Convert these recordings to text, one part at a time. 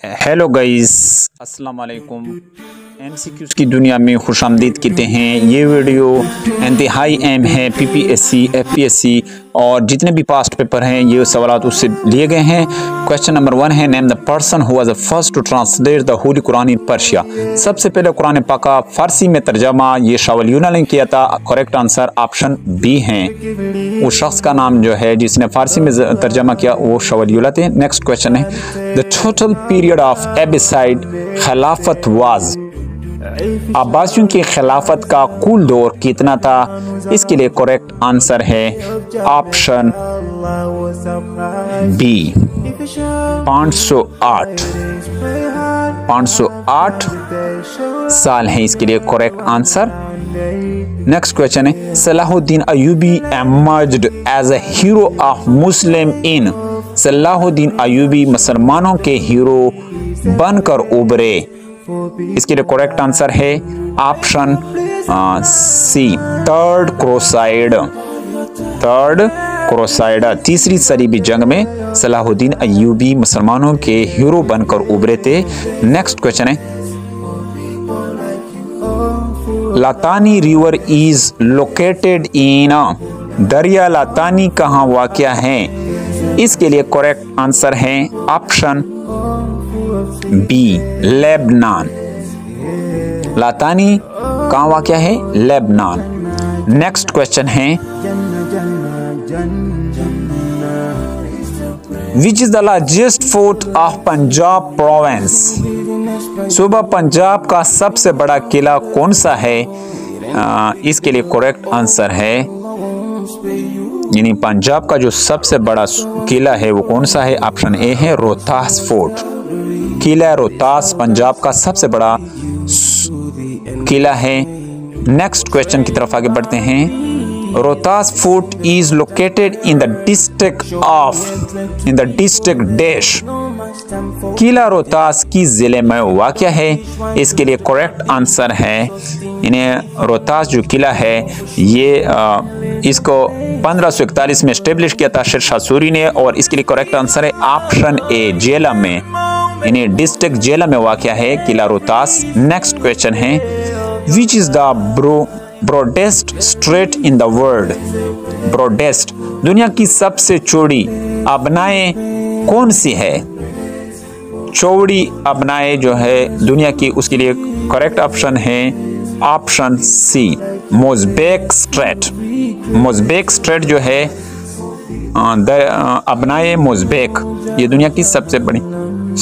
Hello guys, अस्सलाम वालेकुम। MCQs की दुनिया में खुशामदीद कहते हैं। ये वीडियो इंतहाई अहम है। पीपीएससी, एफपीएससी और जितने भी पास्ट पेपर हैं ये सवालात उससे लिए गए हैं। क्वेश्चन नंबर 1 है, name the person who was the first to translate the holy Quran in Persia. सबसे पहले कुरान पाक का फारसी में तर्जमा ये शाह वली ने किया था। करेक्ट आंसर ऑप्शन बी है। उस शख्स का नाम जो है जिसने फारसी में तर्जमा किया वो शाह वली थे। नेक्स्ट क्वेश्चन है, द टोटल पीरियड ऑफ एबिसाइड खिलाफत वाज। अब्बासियों की खिलाफत का कुल दौर कितना था? इसके लिए करेक्ट आंसर है ऑप्शन बी 508। 508 साल है इसके लिए करेक्ट आंसर। नेक्स्ट क्वेश्चन है, Salahuddin Ayyubi emerged as a hero of Muslim in. Salahuddin Ayyubi मुसलमानों के हीरो बनकर उभरे। इसके लिए करेक्ट आंसर है option C third crusade. Third crusade, तीसरी सलीबी जंग में सलाहुद्दीन अयूबी मुसलमानों के हीरो बनकर उभरे थे। नेक्स्ट क्वेश्चन है, लातानी रिवर इज लोकेटेड इन। दरिया लातानी कहाँ वाक़या है? इसके लिए करेक्ट आंसर है ऑप्शन बी लेबनान। लातानी कहाँ वाक़या है? लेबनान। नेक्स्ट क्वेश्चन है, which is the largest fort of Punjab province. सूबा पंजाब का सबसे बड़ा किला कौन सा है? इसके लिए करेक्ट आंसर है, यानी पंजाब का जो सबसे बड़ा किला है वो कौन सा है? ऑप्शन ए है रोहतास फोर्ट। किला रोहतास पंजाब का सबसे बड़ा किला है। नेक्स्ट क्वेश्चन की तरफ आगे बढ़ते हैं। Rohtas fort is located in the district dash. किला रोहतास की जिले में वाक़या है। इसके लिए करेक्ट आंसर है, इन्हें रोहतास जो किला है ये इसको 1541 में स्टेब्लिश किया था शेरशाह सूरी ने, और इसके लिए करेक्ट आंसर है ऑप्शन ए जेलम में, इन्हें डिस्ट्रिक्ट जेलम में वाक़या है किला रोहतास। नेक्स्ट क्वेश्चन है, which is the broadest straight in the world. Broadest, दुनिया की सबसे चौड़ी अबनाए कौन सी है? चौड़ी अबनाए जो है दुनिया की, उसके लिए करेक्ट ऑप्शन है ऑप्शन सी मोज़ेक स्ट्रेट। मोज़ेक स्ट्रेट जो है अबनाए मोज़ेक, ये दुनिया की सबसे बड़ी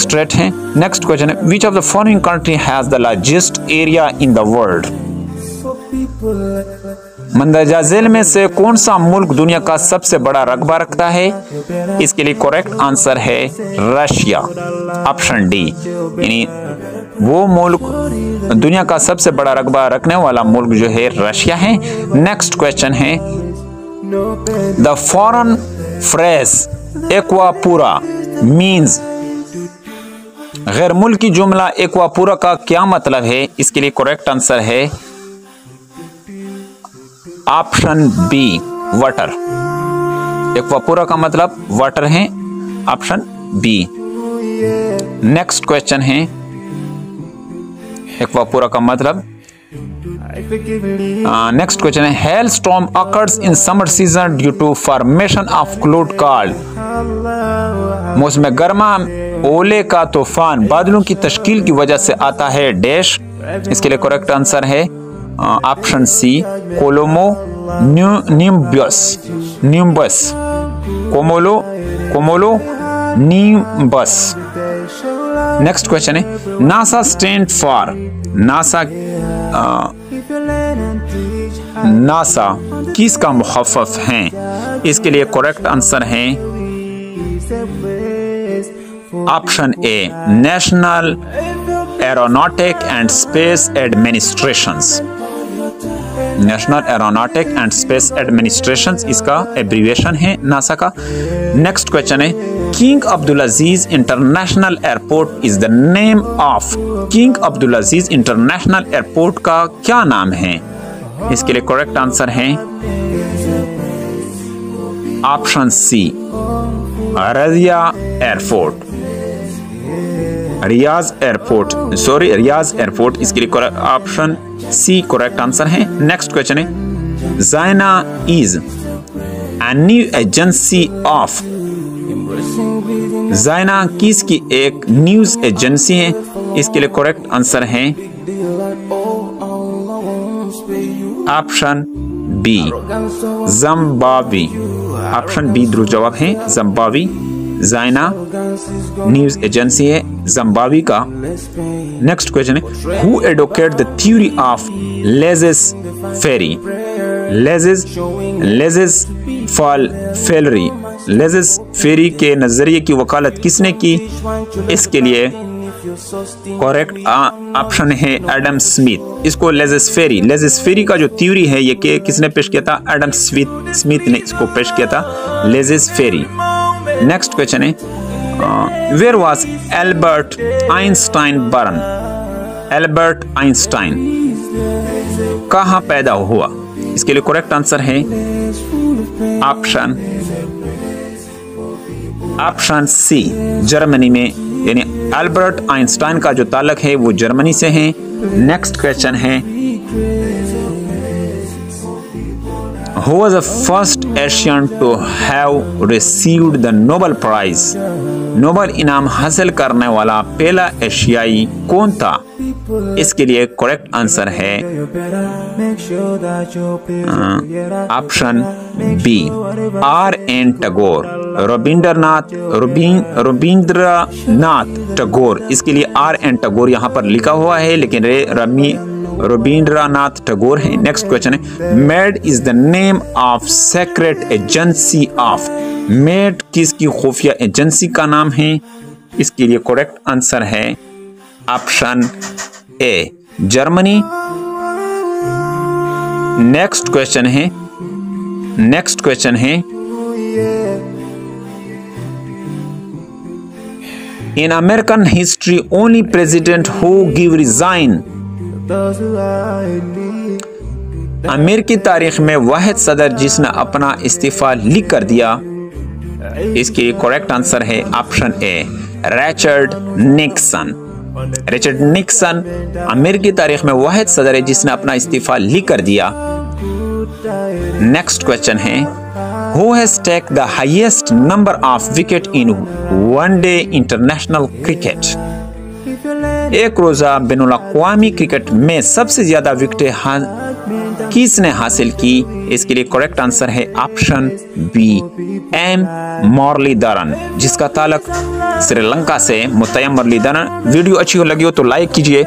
स्ट्रेट है। नेक्स्ट क्वेश्चन है, which of the following country has the largest area in the world. मंदरजा झील में से कौन सा मुल्क दुनिया का सबसे बड़ा रकबा रखता है? इसके लिए करेक्ट आंसर है रशिया, ऑप्शन डी, यानी वो मुल्क दुनिया का सबसे बड़ा रकबा रखने वाला मुल्क जो है रशिया है। नेक्स्ट क्वेश्चन है, द फॉरेन फ्रेज एक्वापुरा मीन्स। गैर मुल्की जुमला एक्वापुरा का क्या मतलब है? इसके लिए करेक्ट आंसर है ऑप्शन बी वाटर। एक्वापुरा का मतलब वाटर है, ऑप्शन बी। नेक्स्ट क्वेश्चन है, एक्वापुरा का मतलब नेक्स्ट क्वेश्चन है, hailstorm occurs in summer season due to formation of cloud called. मौसम गर्मा ओले का तूफान बादलों की तश्कील की वजह से आता है डैश। इसके लिए करेक्ट आंसर है option C cumulonimbus. Cumulonimbus. Next question है, नासा स्टैंड फॉर। नासा किसका मुखफ़फ़ है? इसके लिए करेक्ट आंसर है option A national aeronautic and space administrations. National aeronautic and space administration इसका एब्रीविएशन है नासा का। नेक्स्ट क्वेश्चन है, king Abdulaziz international airport is the name of. King Abdulaziz international airport का क्या नाम है? इसके लिए करेक्ट आंसर है ऑप्शन सी Razia airport. Riyadh airport, sorry Riyadh airport, इसके लिए ऑप्शन सी करेक्ट आंसर है। नेक्स्ट क्वेश्चन है Ziana is a new agency of, Ziana किसकी एक न्यूज एजेंसी है, इसके लिए करेक्ट आंसर है option B Zimbabwe, option B दुरुस्त जवाब है ज़िम्बाब्वे। ज़ायना न्यूज एजेंसी है ज़िम्बाब्वे का। नेक्स्ट क्वेश्चन है who advocate the theory of laissez faire, laissez fall faire, laissez faire के नजरिए की वकालत किसने की, इसके लिए करेक्ट ऑप्शन है एडम स्मिथ। इसको लेजेस फेरी का जो थ्योरी है ये किसने पेश किया था, एडम स्मिथ ने इसको पेश किया था, लेजेस फेरी। नेक्स्ट क्वेश्चन है where was Albert Einstein born, Albert Einstein कहाँ पैदा हुआ, इसके लिए करेक्ट आंसर है ऑप्शन सी जर्मनी में, यानी एल्बर्ट आइंस्टाइन का जो ताल्लुक है वो जर्मनी से है। नेक्स्ट क्वेश्चन है Who was the first Asian to have received the Nobel Prize? Nobel इनाम हासिल करने वाला पहला एशियाई कौन था, इसके लिए करेक्ट आंसर है option B R.N. Tagore, Rabindranath Tagore, इसके लिए R.N. टैगोर यहाँ पर लिखा हुआ है लेकिन रविंद्रनाथ टैगोर है। नेक्स्ट क्वेश्चन है made is the name of secret agency of, made किसकी खुफिया एजेंसी का नाम है, इसके लिए करेक्ट आंसर है option A Germany. Next question है in American history only president who give resign, अमेरिकी तारीख में वाहिद सदर जिसने अपना इस्तीफा लिख कर दिया, इसके करेक्ट आंसर है ऑप्शन ए रिचर्ड निक्सन। रिचर्ड निक्सन अमेरिकी तारीख में वाहिद सदर है जिसने अपना इस्तीफा लिख कर दिया। नेक्स्ट क्वेश्चन है who has take the highest number of wicket in one day international cricket, एक रोजा बैनुल-अक़वामी क्रिकेट में सबसे ज्यादा विकेटें किसने हासिल की, इसके लिए करेक्ट आंसर है ऑप्शन बी एम मुरलीधरन, जिसका ताल्लुक श्रीलंका से। मुतय्यम मुरलीधरन। वीडियो अच्छी लगी हो तो लाइक कीजिए।